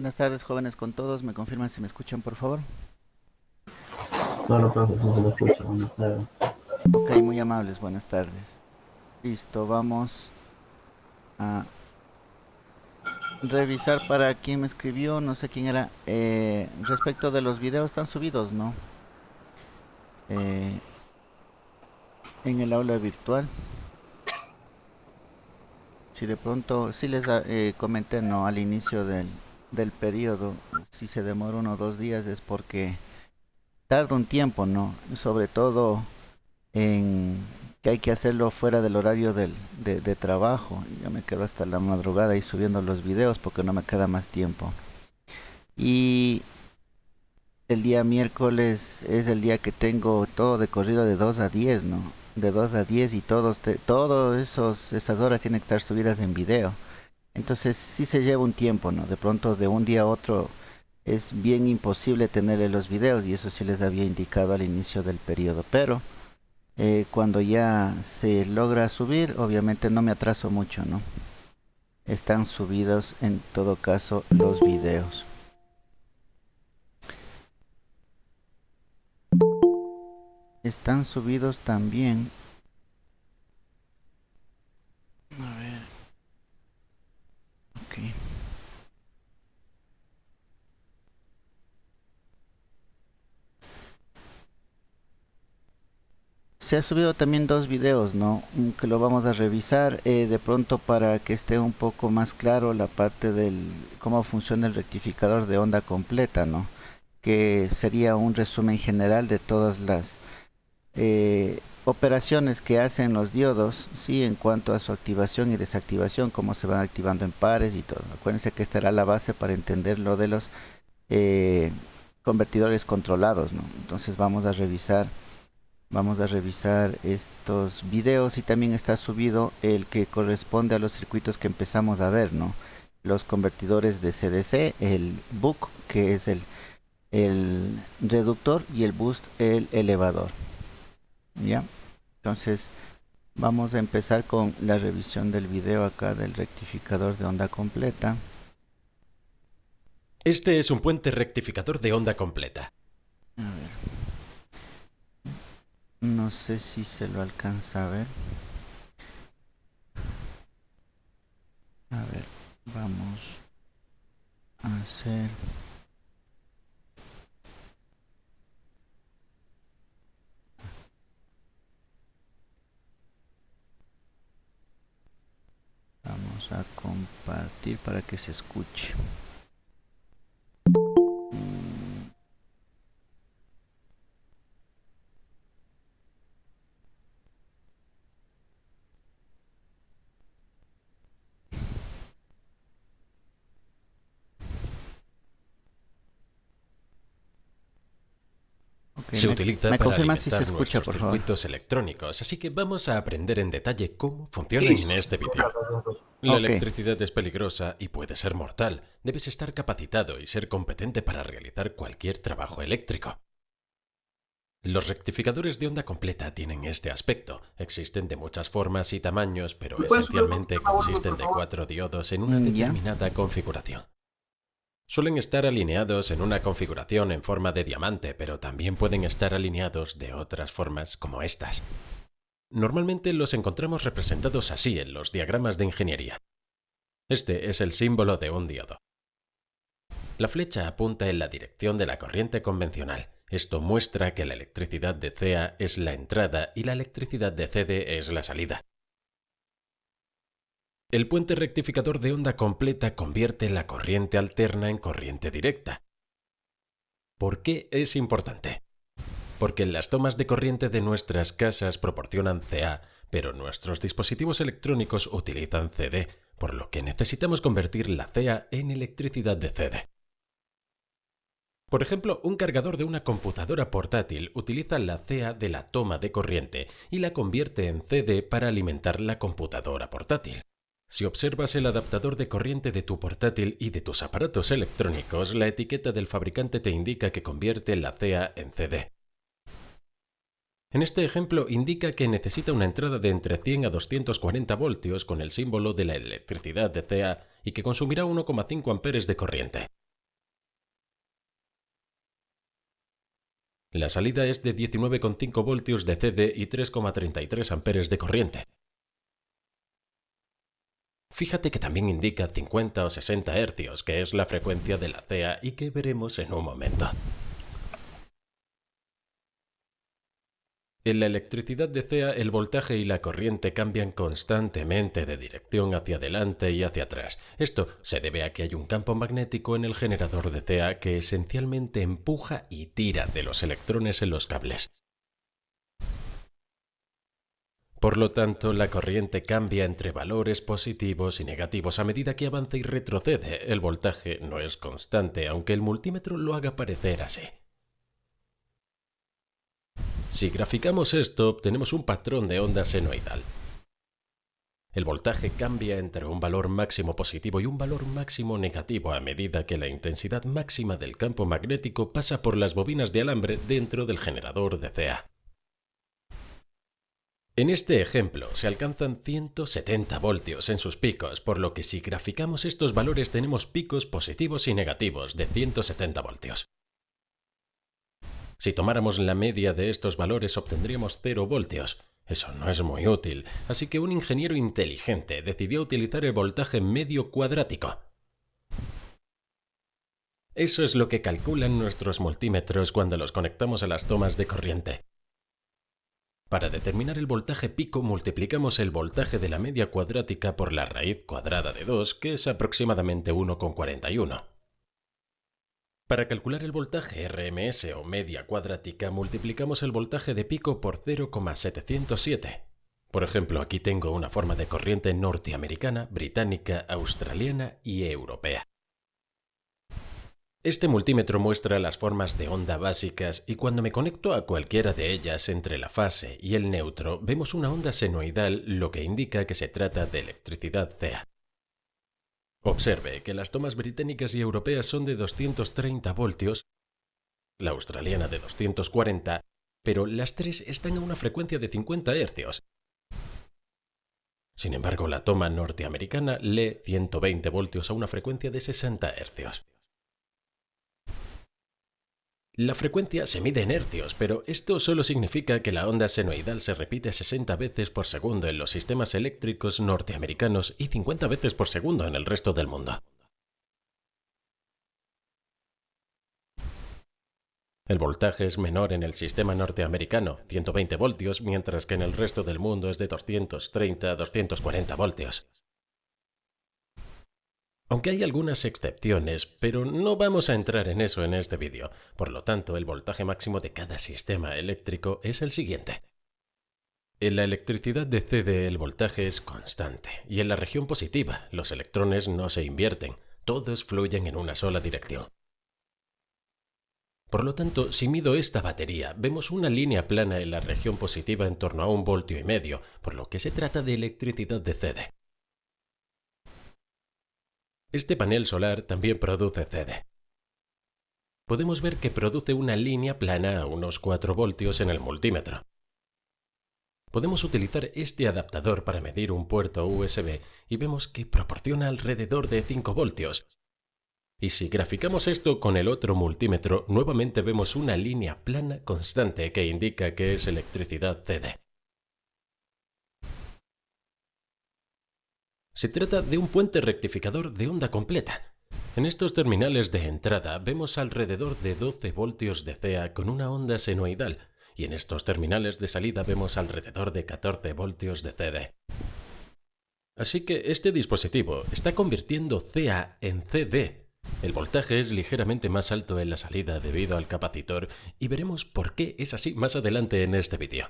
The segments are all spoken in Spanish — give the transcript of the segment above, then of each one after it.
Buenas tardes, jóvenes con todos. ¿Me confirman si me escuchan, por favor? Claro, profe, sí se lo escucha, buenas tardes. Ok, muy amables, buenas tardes. Listo, vamos a revisar para quién me escribió, no sé quién era. Respecto de los videos, están subidos, ¿no? Eh, en el aula virtual. Si de pronto, sí les comenté, ¿no? Al inicio del periodo, si se demora 1 o 2 días es porque tarda un tiempo, ¿no? Sobre todo en que hay que hacerlo fuera del horario de trabajo. Yo me quedo hasta la madrugada y subiendo los videos porque no me queda más tiempo. Y el día miércoles es el día que tengo todo de corrido de 2 a 10, ¿no? De 2 a 10 y todos esas horas tienen que estar subidas en video. Entonces sí se lleva un tiempo, ¿no? De pronto de un día a otro es bien imposible tenerle los videos y eso sí les había indicado al inicio del periodo. Pero cuando ya se logra subir, obviamente no me atraso mucho, ¿no? Están subidos en todo caso los videos. Están subidos también. A ver, ok. Se ha subido también 2 videos, ¿no? Que lo vamos a revisar de pronto para que esté un poco más claro la parte del cómo funciona el rectificador de onda completa, ¿no? Que sería un resumen general de todas las operaciones que hacen los diodos, sí, en cuanto a su activación y desactivación, cómo se van activando en pares y todo. Acuérdense que esta era la base para entender lo de los eh, convertidores controlados, ¿no? Entonces vamos a revisar estos videos y también está subido el que corresponde a los circuitos que empezamos a ver, ¿no? Los convertidores de CDC, el buck, que es el reductor, y el boost, el elevador. ¿Ya? Entonces vamos a empezar con la revisión del video acá del rectificador de onda completa. Este es un puente rectificador de onda completa. A ver, no sé si se lo alcanza a ver. A ver, vamos a hacer... Vamos a compartir para que se escuche. Mm, ok, Se me, utiliza me para confirma si se alimentar escucha, nuestros por favor. circuitos electrónicos, así que vamos a aprender en detalle cómo funcionan en Listo. este vídeo. La Ok, electricidad es peligrosa y puede ser mortal. Debes estar capacitado y ser competente para realizar cualquier trabajo eléctrico. Los rectificadores de onda completa tienen este aspecto. Existen de muchas formas y tamaños, pero ¿Me pueden subir un poquito esencialmente la volumen, por consisten de favor? 4 diodos en una ya. determinada configuración. Suelen estar alineados en una configuración en forma de diamante, pero también pueden estar alineados de otras formas como estas. Normalmente los encontramos representados así en los diagramas de ingeniería. Este es el símbolo de un diodo. La flecha apunta en la dirección de la corriente convencional. Esto muestra que la electricidad de CA es la entrada y la electricidad de CD es la salida. El puente rectificador de onda completa convierte la corriente alterna en corriente directa. ¿Por qué es importante? Porque las tomas de corriente de nuestras casas proporcionan CA, pero nuestros dispositivos electrónicos utilizan CD, por lo que necesitamos convertir la CA en electricidad de CD. Por ejemplo, un cargador de una computadora portátil utiliza la CA de la toma de corriente y la convierte en CD para alimentar la computadora portátil. Si observas el adaptador de corriente de tu portátil y de tus aparatos electrónicos, la etiqueta del fabricante te indica que convierte la CA en CD. En este ejemplo indica que necesita una entrada de entre 100 a 240 voltios con el símbolo de la electricidad de CA y que consumirá 1,5 amperes de corriente. La salida es de 19,5 voltios de CD y 3,33 amperes de corriente. Fíjate que también indica 50 o 60 hercios, que es la frecuencia de la CEA y que veremos en un momento. En la electricidad de CEA, el voltaje y la corriente cambian constantemente de dirección hacia adelante y hacia atrás. Esto se debe a que hay un campo magnético en el generador de CEA que esencialmente empuja y tira de los electrones en los cables. Por lo tanto, la corriente cambia entre valores positivos y negativos a medida que avanza y retrocede. El voltaje no es constante, aunque el multímetro lo haga parecer así. Si graficamos esto, obtenemos un patrón de onda senoidal. El voltaje cambia entre un valor máximo positivo y un valor máximo negativo a medida que la intensidad máxima del campo magnético pasa por las bobinas de alambre dentro del generador de CEA. En este ejemplo se alcanzan 170 voltios en sus picos, por lo que si graficamos estos valores tenemos picos positivos y negativos de 170 voltios. Si tomáramos la media de estos valores obtendríamos 0 voltios. Eso no es muy útil, así que un ingeniero inteligente decidió utilizar el voltaje medio cuadrático. Eso es lo que calculan nuestros multímetros cuando los conectamos a las tomas de corriente. Para determinar el voltaje pico multiplicamos el voltaje de la media cuadrática por la raíz cuadrada de 2, que es aproximadamente 1,41. Para calcular el voltaje RMS o media cuadrática multiplicamos el voltaje de pico por 0,707. Por ejemplo, aquí tengo una forma de corriente norteamericana, británica, australiana y europea. Este multímetro muestra las formas de onda básicas y cuando me conecto a cualquiera de ellas entre la fase y el neutro vemos una onda senoidal, lo que indica que se trata de electricidad CEA. Observe que las tomas británicas y europeas son de 230 voltios, la australiana de 240, pero las tres están a una frecuencia de 50 hercios. Sin embargo, la toma norteamericana lee 120 voltios a una frecuencia de 60 hercios. La frecuencia se mide en hercios, pero esto solo significa que la onda senoidal se repite 60 veces por segundo en los sistemas eléctricos norteamericanos y 50 veces por segundo en el resto del mundo. El voltaje es menor en el sistema norteamericano, 120 voltios, mientras que en el resto del mundo es de 230 a 240 voltios. Aunque hay algunas excepciones, pero no vamos a entrar en eso en este vídeo. Por lo tanto, el voltaje máximo de cada sistema eléctrico es el siguiente. En la electricidad de CD el voltaje es constante, y en la región positiva los electrones no se invierten, todos fluyen en una sola dirección. Por lo tanto, si mido esta batería, vemos una línea plana en la región positiva en torno a 1,5 voltios, por lo que se trata de electricidad de CD. Este panel solar también produce CD. Podemos ver que produce una línea plana a unos 4 voltios en el multímetro. Podemos utilizar este adaptador para medir un puerto USB y vemos que proporciona alrededor de 5 voltios. Y si graficamos esto con el otro multímetro, nuevamente vemos una línea plana constante que indica que es electricidad CD. Se trata de un puente rectificador de onda completa. En estos terminales de entrada vemos alrededor de 12 voltios de CEA con una onda senoidal, y en estos terminales de salida vemos alrededor de 14 voltios de CD. Así que este dispositivo está convirtiendo CEA en CD. El voltaje es ligeramente más alto en la salida debido al capacitor, y veremos por qué es así más adelante en este vídeo.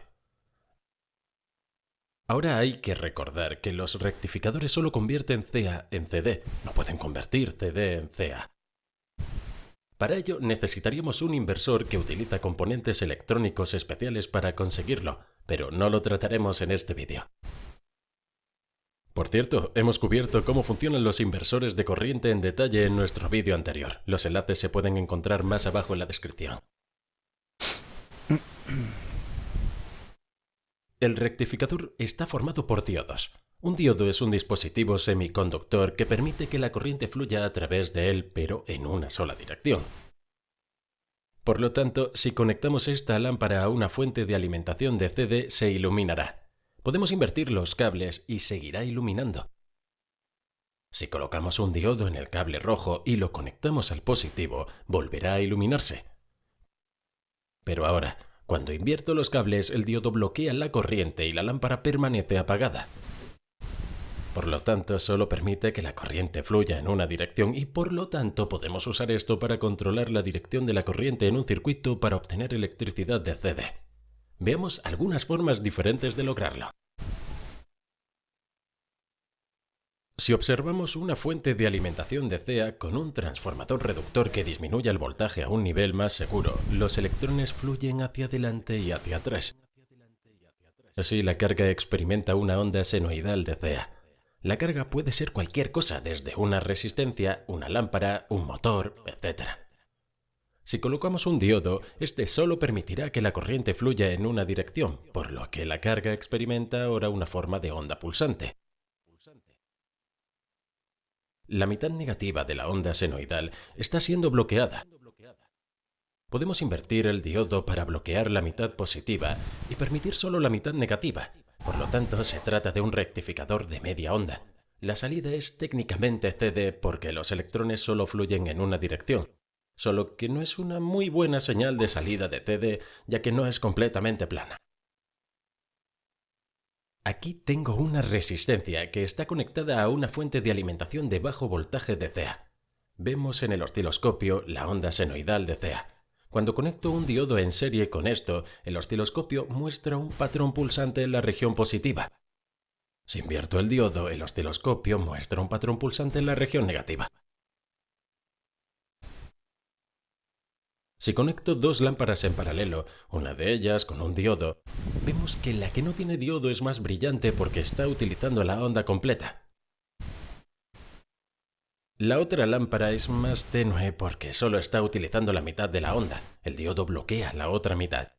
Ahora hay que recordar que los rectificadores solo convierten CEA en CD, no pueden convertir CD en CEA. Para ello necesitaríamos un inversor que utiliza componentes electrónicos especiales para conseguirlo, pero no lo trataremos en este vídeo. Por cierto, hemos cubierto cómo funcionan los inversores de corriente en detalle en nuestro vídeo anterior. Los enlaces se pueden encontrar más abajo en la descripción. El rectificador está formado por diodos. Un diodo es un dispositivo semiconductor que permite que la corriente fluya a través de él, pero en una sola dirección. Por lo tanto, si conectamos esta lámpara a una fuente de alimentación de CD, se iluminará. Podemos invertir los cables y seguirá iluminando. Si colocamos un diodo en el cable rojo y lo conectamos al positivo, volverá a iluminarse. Pero ahora, cuando invierto los cables, el diodo bloquea la corriente y la lámpara permanece apagada. Por lo tanto, solo permite que la corriente fluya en una dirección y por lo tanto podemos usar esto para controlar la dirección de la corriente en un circuito para obtener electricidad de CD. Veamos algunas formas diferentes de lograrlo. Si observamos una fuente de alimentación de CA con un transformador reductor que disminuye el voltaje a un nivel más seguro, los electrones fluyen hacia adelante y hacia atrás. Así, la carga experimenta una onda senoidal de CA. La carga puede ser cualquier cosa, desde una resistencia, una lámpara, un motor, etc. Si colocamos un diodo, este solo permitirá que la corriente fluya en una dirección, por lo que la carga experimenta ahora una forma de onda pulsante. La mitad negativa de la onda senoidal está siendo bloqueada. Podemos invertir el diodo para bloquear la mitad positiva y permitir solo la mitad negativa. Por lo tanto, se trata de un rectificador de media onda. La salida es técnicamente CD porque los electrones solo fluyen en una dirección, solo que no es una muy buena señal de salida de CD, ya que no es completamente plana. Aquí tengo una resistencia que está conectada a una fuente de alimentación de bajo voltaje de CA. Vemos en el osciloscopio la onda senoidal de CA. Cuando conecto un diodo en serie con esto, el osciloscopio muestra un patrón pulsante en la región positiva. Si invierto el diodo, el osciloscopio muestra un patrón pulsante en la región negativa. Si conecto dos lámparas en paralelo, una de ellas con un diodo, vemos que la que no tiene diodo es más brillante porque está utilizando la onda completa. La otra lámpara es más tenue porque solo está utilizando la mitad de la onda. El diodo bloquea la otra mitad.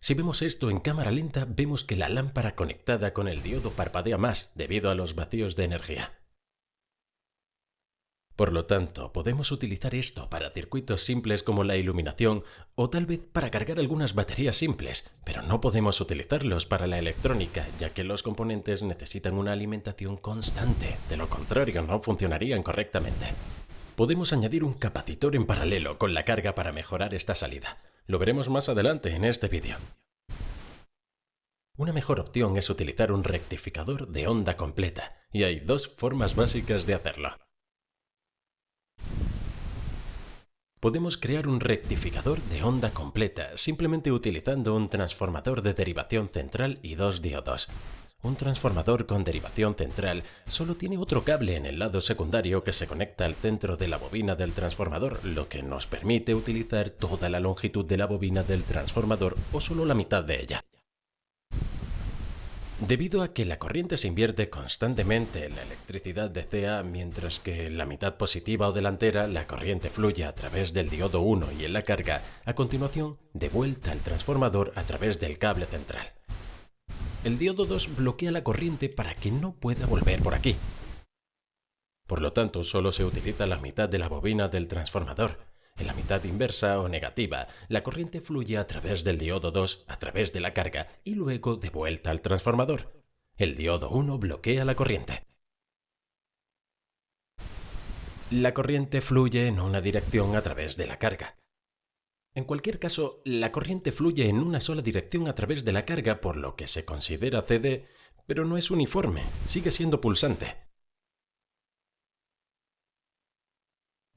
Si vemos esto en cámara lenta, vemos que la lámpara conectada con el diodo parpadea más debido a los vacíos de energía. Por lo tanto, podemos utilizar esto para circuitos simples como la iluminación o tal vez para cargar algunas baterías simples, pero no podemos utilizarlos para la electrónica, ya que los componentes necesitan una alimentación constante, de lo contrario no funcionarían correctamente. Podemos añadir un capacitor en paralelo con la carga para mejorar esta salida. Lo veremos más adelante en este vídeo. Una mejor opción es utilizar un rectificador de onda completa, y hay dos formas básicas de hacerlo. Podemos crear un rectificador de onda completa simplemente utilizando un transformador de derivación central y dos diodos. Un transformador con derivación central solo tiene otro cable en el lado secundario que se conecta al centro de la bobina del transformador, lo que nos permite utilizar toda la longitud de la bobina del transformador o solo la mitad de ella. Debido a que la corriente se invierte constantemente en la electricidad de CA, mientras que en la mitad positiva o delantera la corriente fluye a través del diodo 1 y en la carga, a continuación de vuelta al transformador a través del cable central. El diodo 2 bloquea la corriente para que no pueda volver por aquí. Por lo tanto, solo se utiliza la mitad de la bobina del transformador. En la mitad inversa o negativa, la corriente fluye a través del diodo 2, a través de la carga y luego de vuelta al transformador. El diodo 1 bloquea la corriente. La corriente fluye en una dirección a través de la carga. En cualquier caso, la corriente fluye en una sola dirección a través de la carga, por lo que se considera CD, pero no es uniforme, sigue siendo pulsante.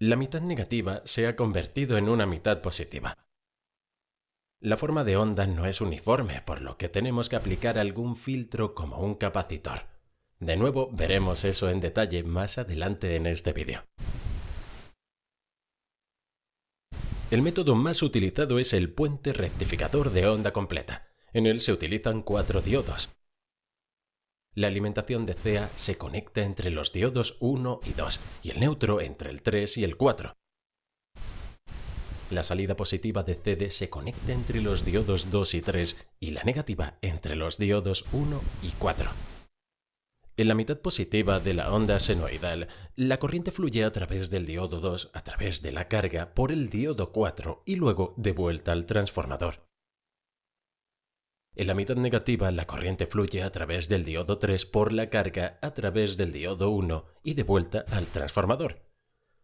La mitad negativa se ha convertido en una mitad positiva. La forma de onda no es uniforme, por lo que tenemos que aplicar algún filtro como un capacitor. De nuevo, veremos eso en detalle más adelante en este vídeo. El método más utilizado es el puente rectificador de onda completa. En él se utilizan 4 diodos. La alimentación de CA se conecta entre los diodos 1 y 2 y el neutro entre el 3 y el 4. La salida positiva de CD se conecta entre los diodos 2 y 3 y la negativa entre los diodos 1 y 4. En la mitad positiva de la onda senoidal, la corriente fluye a través del diodo 2 a través de la carga por el diodo 4 y luego de vuelta al transformador. En la mitad negativa, la corriente fluye a través del diodo 3 por la carga a través del diodo 1 y de vuelta al transformador.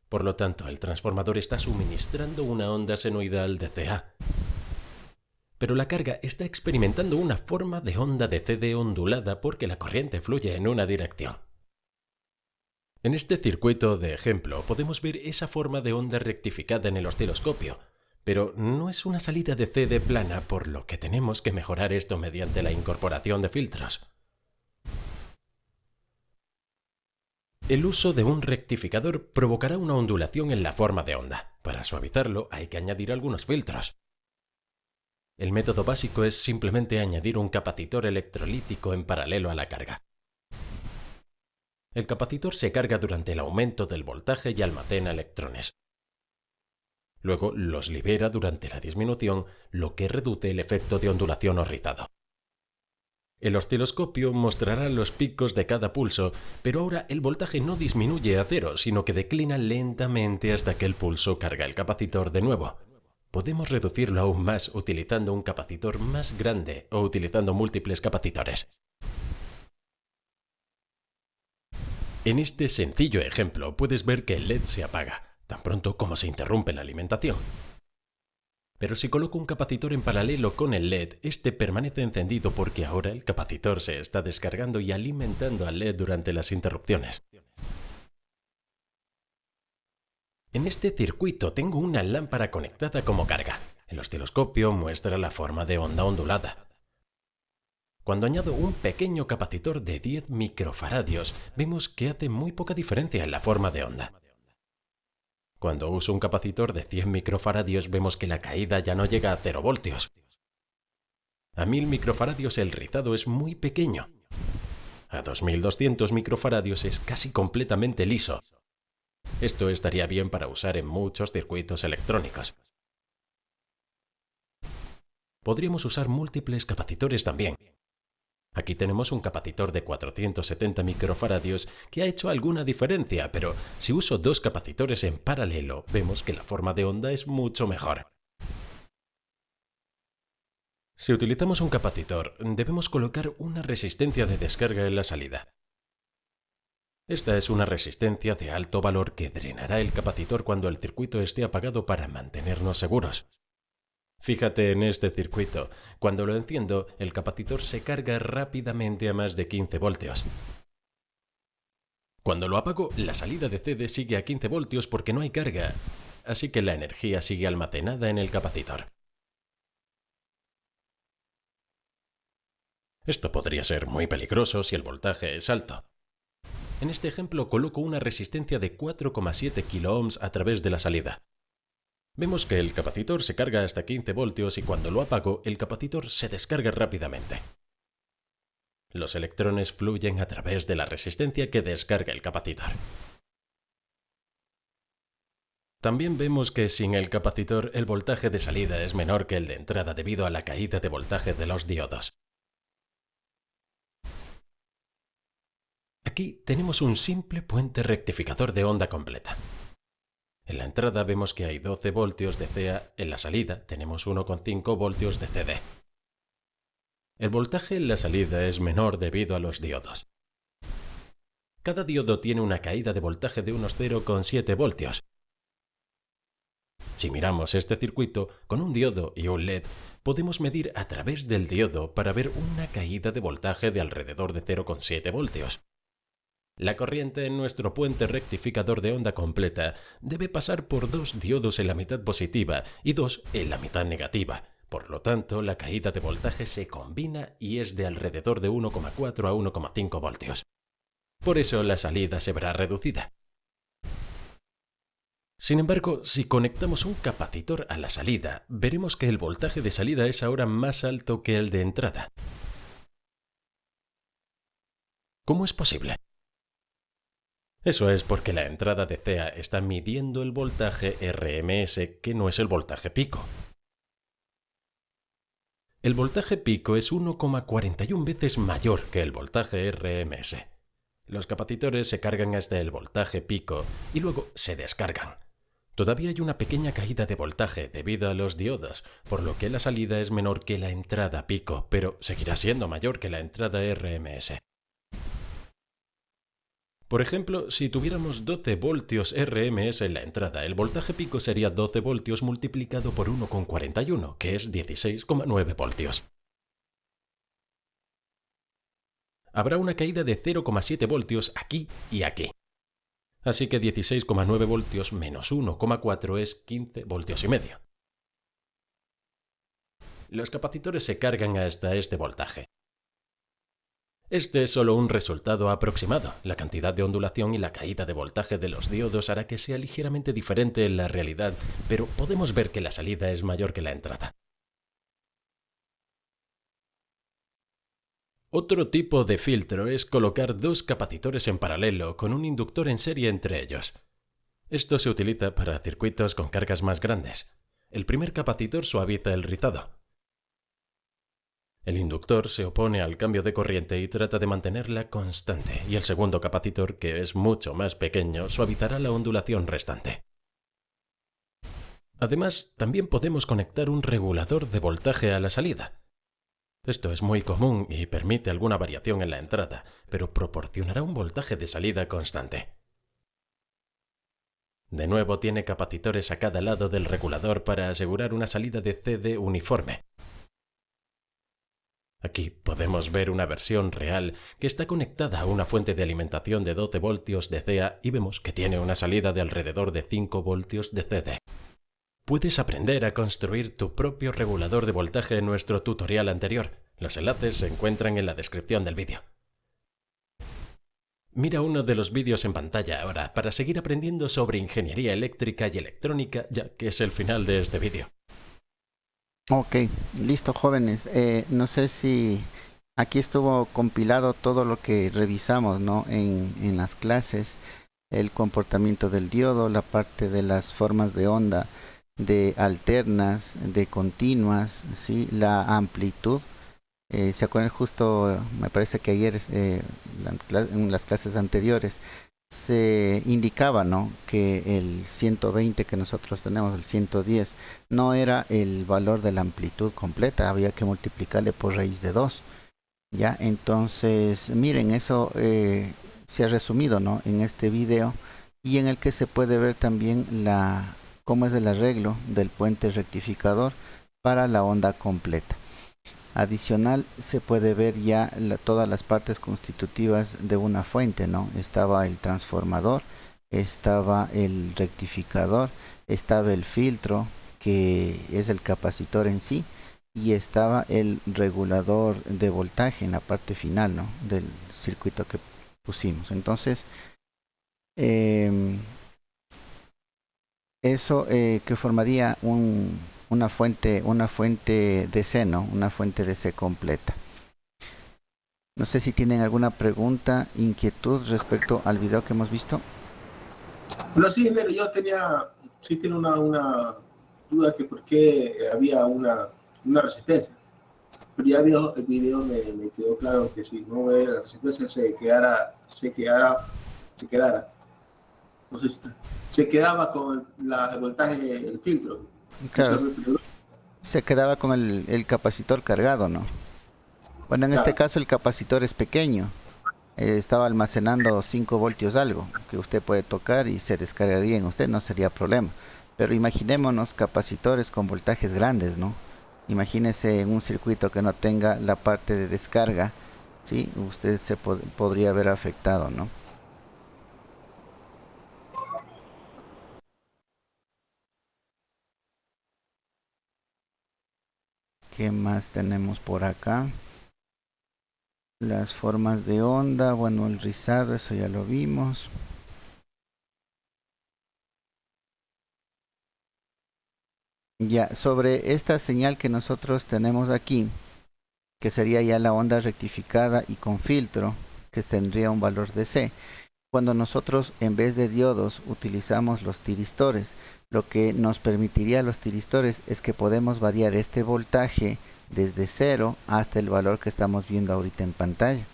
Por lo tanto, el transformador está suministrando una onda senoidal de CA. Pero la carga está experimentando una forma de onda de CD ondulada porque la corriente fluye en una dirección. En este circuito de ejemplo podemos ver esa forma de onda rectificada en el osciloscopio, pero no es una salida de CD plana, por lo que tenemos que mejorar esto mediante la incorporación de filtros. El uso de un rectificador provocará una ondulación en la forma de onda. Para suavizarlo hay que añadir algunos filtros. El método básico es simplemente añadir un capacitor electrolítico en paralelo a la carga. El capacitor se carga durante el aumento del voltaje y almacena electrones. Luego los libera durante la disminución, lo que reduce el efecto de ondulación o rizado. El osciloscopio mostrará los picos de cada pulso, pero ahora el voltaje no disminuye a cero, sino que declina lentamente hasta que el pulso carga el capacitor de nuevo. Podemos reducirlo aún más utilizando un capacitor más grande o utilizando múltiples capacitores. En este sencillo ejemplo puedes ver que el LED se apaga tan pronto como se interrumpe la alimentación. Pero si coloco un capacitor en paralelo con el LED, este permanece encendido porque ahora el capacitor se está descargando y alimentando al LED durante las interrupciones. En este circuito tengo una lámpara conectada como carga. El osciloscopio muestra la forma de onda ondulada. Cuando añado un pequeño capacitor de 10 microfaradios, vemos que hace muy poca diferencia en la forma de onda. Cuando uso un capacitor de 100 microfaradios, vemos que la caída ya no llega a 0 voltios. A 1000 microfaradios el rizado es muy pequeño. A 2200 microfaradios es casi completamente liso. Esto estaría bien para usar en muchos circuitos electrónicos. Podríamos usar múltiples capacitores también. Aquí tenemos un capacitor de 470 microfaradios que ha hecho alguna diferencia, pero si uso dos capacitores en paralelo, vemos que la forma de onda es mucho mejor. Si utilizamos un capacitor, debemos colocar una resistencia de descarga en la salida. Esta es una resistencia de alto valor que drenará el capacitor cuando el circuito esté apagado para mantenernos seguros. Fíjate en este circuito. Cuando lo enciendo, el capacitor se carga rápidamente a más de 15 voltios. Cuando lo apago, la salida de CD sigue a 15 voltios porque no hay carga, así que la energía sigue almacenada en el capacitor. Esto podría ser muy peligroso si el voltaje es alto. En este ejemplo coloco una resistencia de 4,7 kiloohms a través de la salida. Vemos que el capacitor se carga hasta 15 voltios y cuando lo apago, el capacitor se descarga rápidamente. Los electrones fluyen a través de la resistencia que descarga el capacitor. También vemos que sin el capacitor el voltaje de salida es menor que el de entrada debido a la caída de voltaje de los diodos. Aquí tenemos un simple puente rectificador de onda completa. En la entrada vemos que hay 12 voltios de CA, en la salida tenemos 1,5 voltios de CD. El voltaje en la salida es menor debido a los diodos. Cada diodo tiene una caída de voltaje de unos 0,7 voltios. Si miramos este circuito, con un diodo y un LED, podemos medir a través del diodo para ver una caída de voltaje de alrededor de 0,7 voltios. La corriente en nuestro puente rectificador de onda completa debe pasar por dos diodos en la mitad positiva y dos en la mitad negativa. Por lo tanto, la caída de voltaje se combina y es de alrededor de 1,4 a 1,5 voltios. Por eso la salida se verá reducida. Sin embargo, si conectamos un capacitor a la salida, veremos que el voltaje de salida es ahora más alto que el de entrada. ¿Cómo es posible? Eso es porque la entrada de CA está midiendo el voltaje RMS, que no es el voltaje pico. El voltaje pico es 1,41 veces mayor que el voltaje RMS. Los capacitores se cargan hasta el voltaje pico y luego se descargan. Todavía hay una pequeña caída de voltaje debido a los diodos, por lo que la salida es menor que la entrada pico, pero seguirá siendo mayor que la entrada RMS. Por ejemplo, si tuviéramos 12 voltios RMS en la entrada, el voltaje pico sería 12 voltios multiplicado por 1,41, que es 16,9 voltios. Habrá una caída de 0,7 voltios aquí y aquí. Así que 16,9 voltios menos 1,4 es 15 voltios y medio. Los capacitores se cargan hasta este voltaje. Este es solo un resultado aproximado. La cantidad de ondulación y la caída de voltaje de los diodos hará que sea ligeramente diferente en la realidad, pero podemos ver que la salida es mayor que la entrada. Otro tipo de filtro es colocar dos capacitores en paralelo con un inductor en serie entre ellos. Esto se utiliza para circuitos con cargas más grandes. El primer capacitor suaviza el rizado. El inductor se opone al cambio de corriente y trata de mantenerla constante, y el segundo capacitor, que es mucho más pequeño, suavizará la ondulación restante. Además, también podemos conectar un regulador de voltaje a la salida. Esto es muy común y permite alguna variación en la entrada, pero proporcionará un voltaje de salida constante. De nuevo tiene capacitores a cada lado del regulador para asegurar una salida de CD uniforme. Aquí podemos ver una versión real que está conectada a una fuente de alimentación de 12 voltios de CA y vemos que tiene una salida de alrededor de 5 voltios de CD. Puedes aprender a construir tu propio regulador de voltaje en nuestro tutorial anterior. Los enlaces se encuentran en la descripción del vídeo. Mira uno de los vídeos en pantalla ahora para seguir aprendiendo sobre ingeniería eléctrica y electrónica, ya que es el final de este vídeo. Ok, listo jóvenes. No sé si aquí estuvo compilado todo lo que revisamos, ¿no? en las clases, el comportamiento del diodo, la parte de las formas de onda, de alternas, de continuas, ¿sí? La amplitud. ¿Se acuerdan? Justo me parece que ayer en las clases anteriores se indicaba, ¿no? que el 120 que nosotros tenemos, el 110, no era el valor de la amplitud completa, había que multiplicarle por raíz de 2. Ya, entonces miren, eso se ha resumido, ¿no? en este video, y en el que se puede ver también cómo es el arreglo del puente rectificador para la onda completa. Adicional, se puede ver ya todas las partes constitutivas de una fuente, ¿no? Estaba el transformador, estaba el rectificador, estaba el filtro, que es el capacitor en sí, y estaba el regulador de voltaje en la parte final, ¿no? del circuito que pusimos. Entonces, eso que formaría una fuente DC, ¿no? Una fuente DC completa. No sé si tienen alguna pregunta, inquietud respecto al video que hemos visto. Bueno, sí, Nero, yo tenía una duda que por qué había una resistencia. Pero ya vio el video, me quedó claro que si no ve la resistencia se quedara, no sé si se quedaba con el voltaje, el filtro. Claro, se quedaba con el capacitor cargado, ¿no? Bueno, en este caso el capacitor es pequeño. Estaba almacenando 5 voltios algo, que usted puede tocar y se descargaría en usted, no sería problema. Pero imaginémonos capacitores con voltajes grandes, ¿no? Imagínese en un circuito que no tenga la parte de descarga, ¿sí? Usted se podría ver afectado, ¿no? ¿Qué más tenemos por acá? Las formas de onda, bueno, el rizado, eso ya lo vimos. Ya, sobre esta señal que nosotros tenemos aquí, que sería ya la onda rectificada y con filtro, que tendría un valor de C. Cuando nosotros en vez de diodos utilizamos los tiristores, lo que nos permitiría los tiristores es que podemos variar este voltaje desde 0 hasta el valor que estamos viendo ahorita en pantalla.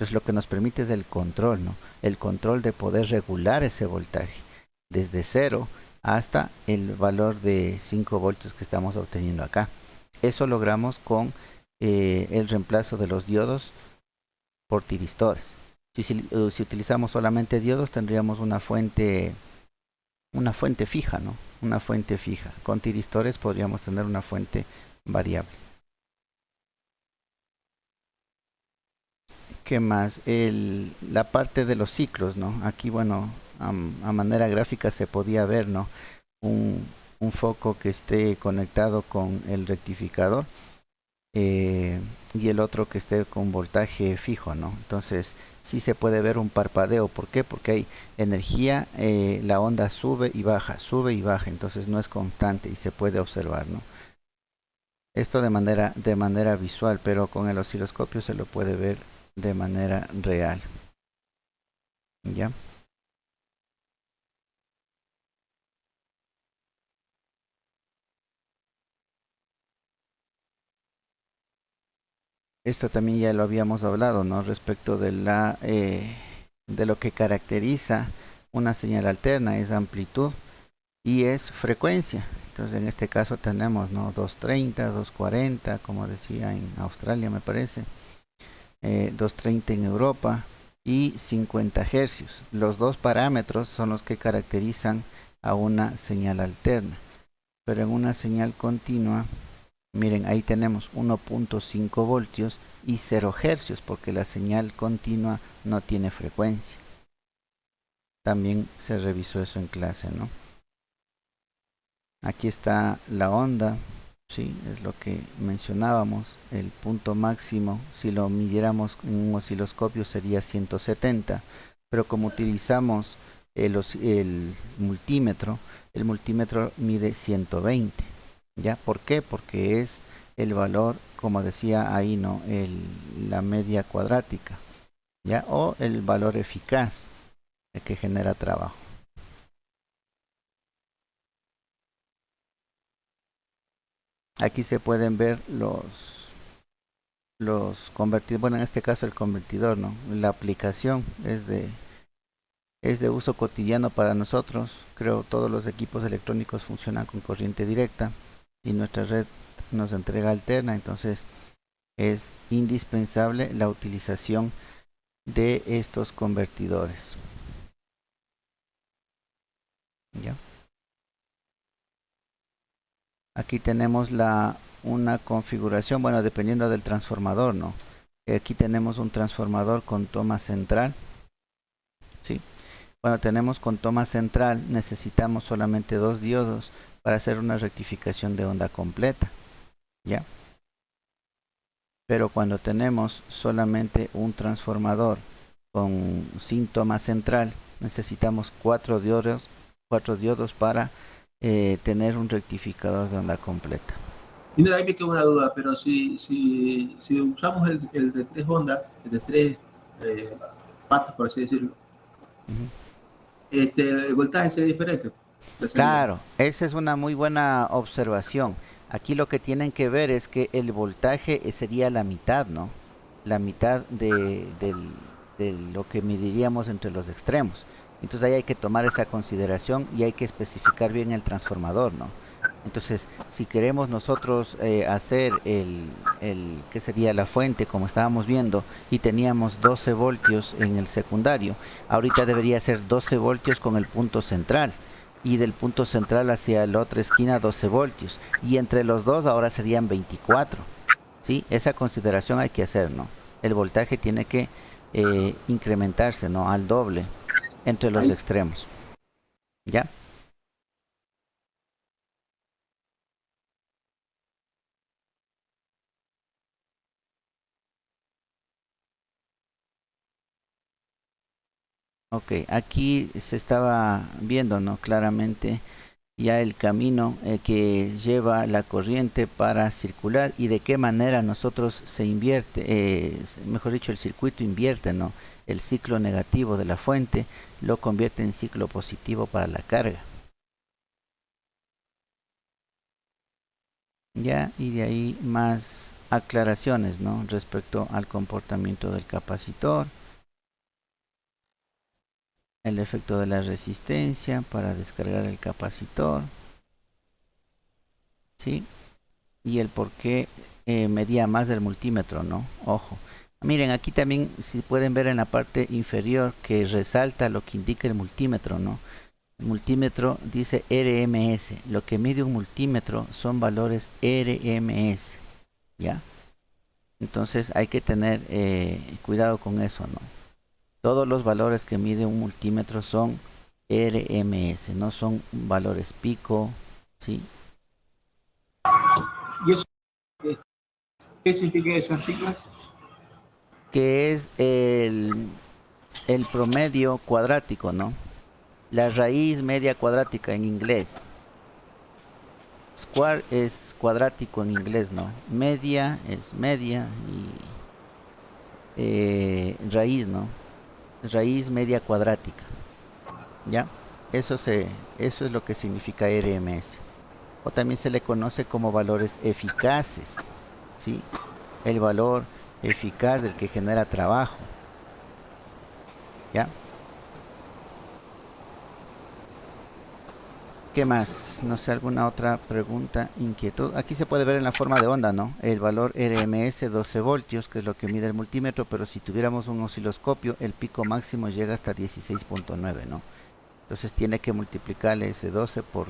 Entonces lo que nos permite es el control, ¿no? El control de poder regular ese voltaje desde 0 hasta el valor de 5 voltios que estamos obteniendo acá. Eso logramos con el reemplazo de los diodos por tiristores. Si utilizamos solamente diodos, tendríamos una fuente fija, ¿no? Una fuente fija. Con tiristores podríamos tener una fuente variable. ¿Qué más? La parte de los ciclos, ¿no? Aquí, bueno, a manera gráfica se podía ver, ¿no? Un foco que esté conectado con el rectificador y el otro que esté con voltaje fijo, ¿no? Entonces sí se puede ver un parpadeo. ¿Por qué? Porque hay energía, la onda sube y baja, entonces no es constante y se puede observar, ¿no? Esto de manera visual, pero con el osciloscopio se lo puede ver de manera real. ¿Ya? Esto también ya lo habíamos hablado, ¿no? Respecto de de lo que caracteriza una señal alterna, es amplitud y es frecuencia. Entonces en este caso tenemos, ¿no? 230, 240, como decía en Australia me parece, 230 en Europa y 50 hercios. Los dos parámetros son los que caracterizan a una señal alterna, pero en una señal continua, miren, ahí tenemos 1.5 voltios y 0 hercios porque la señal continua no tiene frecuencia. También se revisó eso en clase, ¿no? Aquí está la onda, sí, es lo que mencionábamos. El punto máximo, si lo midiéramos en un osciloscopio, sería 170, pero como utilizamos el multímetro mide 120. ¿Ya? ¿Por qué? Porque es el valor, como decía ahí, ¿no? La media cuadrática, ¿ya? O el valor eficaz, el que genera trabajo. Aquí se pueden ver los convertidores, bueno, en este caso el convertidor, ¿no? La aplicación es de uso cotidiano para nosotros. Creo todos los equipos electrónicos funcionan con corriente directa y nuestra red nos entrega alterna, entonces es indispensable la utilización de estos convertidores. ¿Ya? Aquí tenemos una configuración, bueno, dependiendo del transformador, ¿no? Aquí tenemos un transformador con toma central, ¿sí? Cuando tenemos con toma central necesitamos solamente 2 diodos para hacer una rectificación de onda completa, ¿ya? Pero cuando tenemos solamente un transformador sin toma central, necesitamos 4 diodos para tener un rectificador de onda completa. Y ahí me queda una duda, pero si usamos el de 3 ondas, el de 3 patas, por así decirlo, el voltaje sería diferente. Claro, esa es una muy buena observación. Aquí lo que tienen que ver es que el voltaje sería la mitad, ¿no? La mitad de lo que mediríamos entre los extremos. Entonces ahí hay que tomar esa consideración y hay que especificar bien el transformador, ¿no? Entonces, si queremos nosotros hacer ¿qué sería la fuente? Como estábamos viendo, y teníamos 12 voltios en el secundario, ahorita debería ser 12 voltios con el punto central. Y del punto central hacia la otra esquina 12 voltios. Y entre los dos ahora serían 24. ¿Sí? Esa consideración hay que hacer, ¿no? El voltaje tiene que incrementarse, ¿no? Al doble entre los extremos. ¿Ya? Ok, aquí se estaba viendo, ¿no? Claramente ya el camino que lleva la corriente para circular y de qué manera nosotros se invierte, mejor dicho, el circuito invierte, ¿no? El ciclo negativo de la fuente lo convierte en ciclo positivo para la carga. Ya, y de ahí más aclaraciones, ¿no? Respecto al comportamiento del capacitor, el efecto de la resistencia para descargar el capacitor, ¿sí? Y el por qué medía más del multímetro, ¿no? Ojo. Miren, aquí también, si pueden ver en la parte inferior, que resalta lo que indica el multímetro, ¿no? El multímetro dice RMS. Lo que mide un multímetro son valores RMS, ¿ya? Entonces hay que tener cuidado con eso, ¿no? Todos los valores que mide un multímetro son RMS, no son valores pico, ¿sí? ¿Y eso qué significa esas siglas? Que es el promedio cuadrático, ¿no? La raíz media cuadrática en inglés. Square es cuadrático en inglés, ¿no? Media es media y raíz, ¿no? Raíz media cuadrática. ¿Ya? Eso es lo que significa RMS. O también se le conoce como valores eficaces, ¿sí? El valor eficaz del que genera trabajo. ¿Ya? ¿Qué más? No sé, alguna otra pregunta, inquietud. Aquí se puede ver en la forma de onda, ¿no? El valor RMS 12 voltios, que es lo que mide el multímetro, pero si tuviéramos un osciloscopio, el pico máximo llega hasta 16.9, ¿no? Entonces tiene que multiplicarle ese 12 por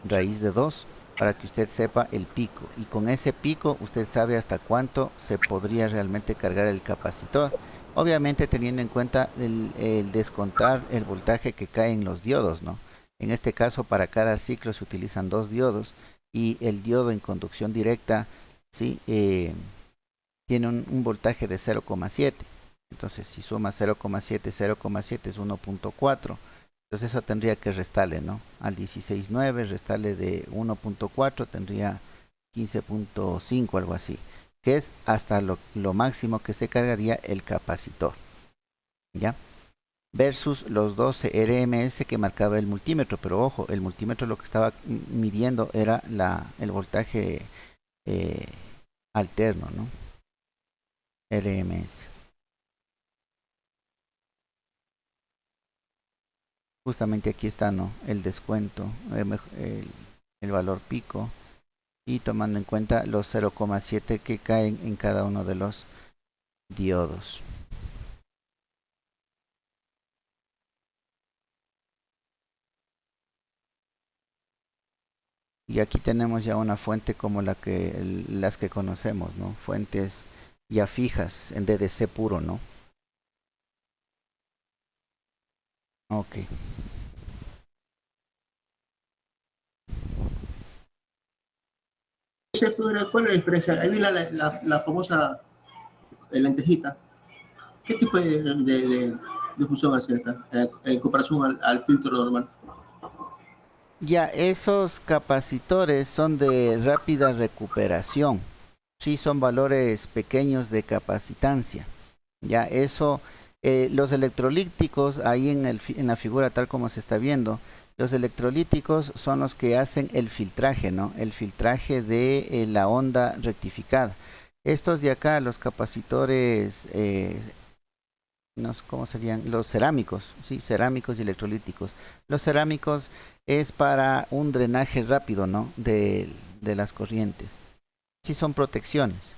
raíz de 2 para que usted sepa el pico. Y con ese pico usted sabe hasta cuánto se podría realmente cargar el capacitor. Obviamente teniendo en cuenta el descontar el voltaje que cae en los diodos, ¿no? En este caso, para cada ciclo se utilizan 2 diodos y el diodo en conducción directa, ¿sí? Tiene un voltaje de 0,7. Entonces, si suma 0,7, 0,7 es 1.4. Entonces eso tendría que restarle, ¿no? Al 16.9, restarle de 1.4, tendría 15.5, algo así. Que es hasta lo máximo que se cargaría el capacitor. ¿Ya? Versus los 12 RMS que marcaba el multímetro, pero ojo, el multímetro lo que estaba midiendo era el voltaje alterno, ¿no? RMS. Justamente aquí está, ¿no? El descuento, el valor pico y tomando en cuenta los 0,7 que caen en cada uno de los diodos. Y aquí tenemos ya una fuente como las que conocemos, ¿no? Fuentes ya fijas en DDC puro, ¿no? Ok. ¿Cuál es la diferencia? Ahí vi la famosa lentejita. ¿Qué tipo de fusión hace esta en comparación al filtro normal? Ya esos capacitores son de rápida recuperación. Sí, son valores pequeños de capacitancia. Ya eso, los electrolíticos, ahí en la figura tal como se está viendo, los electrolíticos son los que hacen el filtraje, ¿no? El filtraje de la onda rectificada. Estos de acá, los capacitores, no sé cómo serían, los cerámicos, sí, cerámicos y electrolíticos. Los cerámicos es para un drenaje rápido, ¿no? De las corrientes. Sí, son protecciones,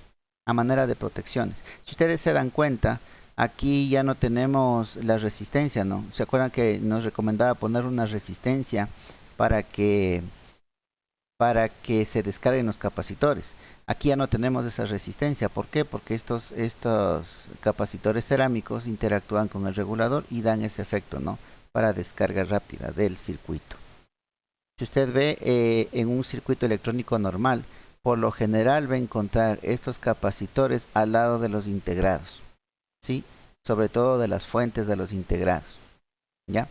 a manera de protecciones. Si ustedes se dan cuenta, aquí ya no tenemos la resistencia, ¿no? ¿Se acuerdan que nos recomendaba poner una resistencia para que se descarguen los capacitores? Aquí ya no tenemos esa resistencia. ¿Por qué? Porque estos capacitores cerámicos interactúan con el regulador y dan ese efecto, ¿no? Para descarga rápida del circuito. Si usted ve en un circuito electrónico normal, por lo general va a encontrar estos capacitores al lado de los integrados, ¿sí? Sobre todo de las fuentes de los integrados, ¿ya?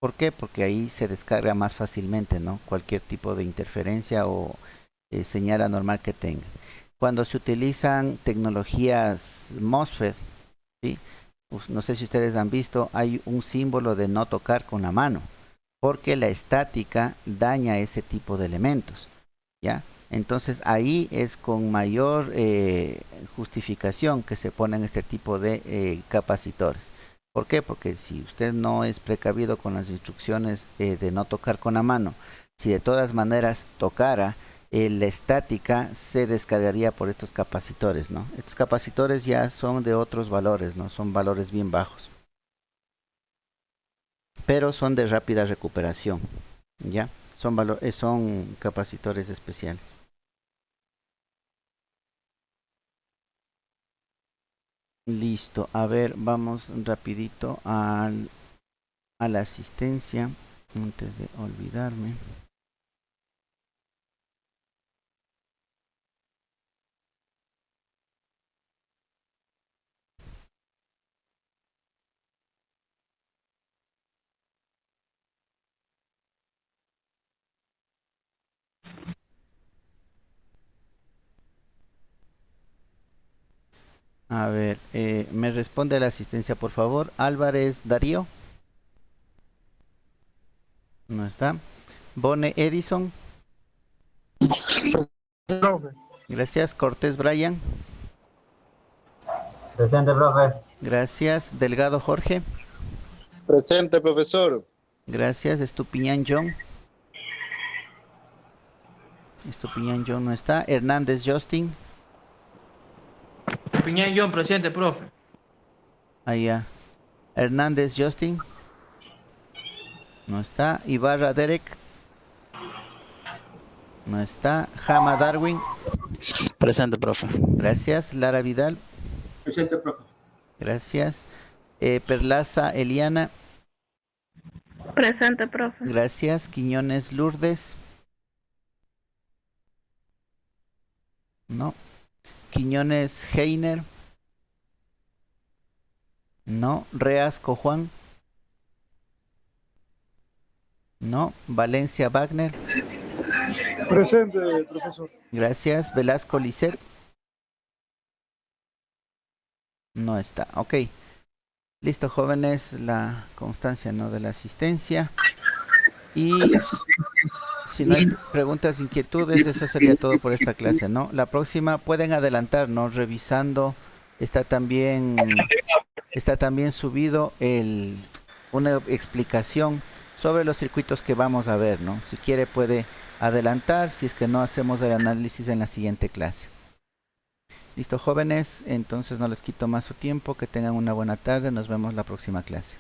¿Por qué? Porque ahí se descarga más fácilmente, ¿no? Cualquier tipo de interferencia o señal anormal que tenga. Cuando se utilizan tecnologías MOSFET, ¿sí? Pues no sé si ustedes han visto, hay un símbolo de no tocar con la mano, porque la estática daña ese tipo de elementos, ¿ya? Entonces ahí es con mayor justificación que se ponen este tipo de capacitores. ¿Por qué? Porque si usted no es precavido con las instrucciones de no tocar con la mano, si de todas maneras tocara, la estática se descargaría por estos capacitores, ¿no? Estos capacitores ya son de otros valores, ¿no? Son valores bien bajos, pero son de rápida recuperación, ¿ya? Son capacitores especiales. Listo, a ver, vamos rapidito a la asistencia antes de olvidarme. A ver, me responde la asistencia, por favor. Álvarez Darío. No está. Bone Edison. Profe. Gracias. Cortés Brian. Presente, profe. Gracias. Delgado Jorge. Presente, profesor. Gracias. Estupiñán John. Estupiñán John no está. Hernández Justin. Piñán John, presente, profe. Allá. Hernández Justin. No está. Ibarra Derek. No está. Jama Darwin. Presente, profe. Gracias. Lara Vidal. Presente, profe. Gracias. Perlaza Eliana. Presente, profe. Gracias. Quiñones Lourdes. No. Quiñones Heiner. No. Reasco Juan. No. Valencia Wagner. Presente, profesor. Gracias. Velasco Lisset. No está. Ok. Listo, jóvenes, la constancia, ¿no?, de la asistencia. Y si no hay preguntas, inquietudes, eso sería todo por esta clase, ¿no? La próxima pueden adelantar, ¿no? Revisando, está también subido una explicación sobre los circuitos que vamos a ver, ¿no? Si quiere puede adelantar, si es que no hacemos el análisis en la siguiente clase. Listo, jóvenes, entonces no les quito más su tiempo, que tengan una buena tarde, nos vemos la próxima clase.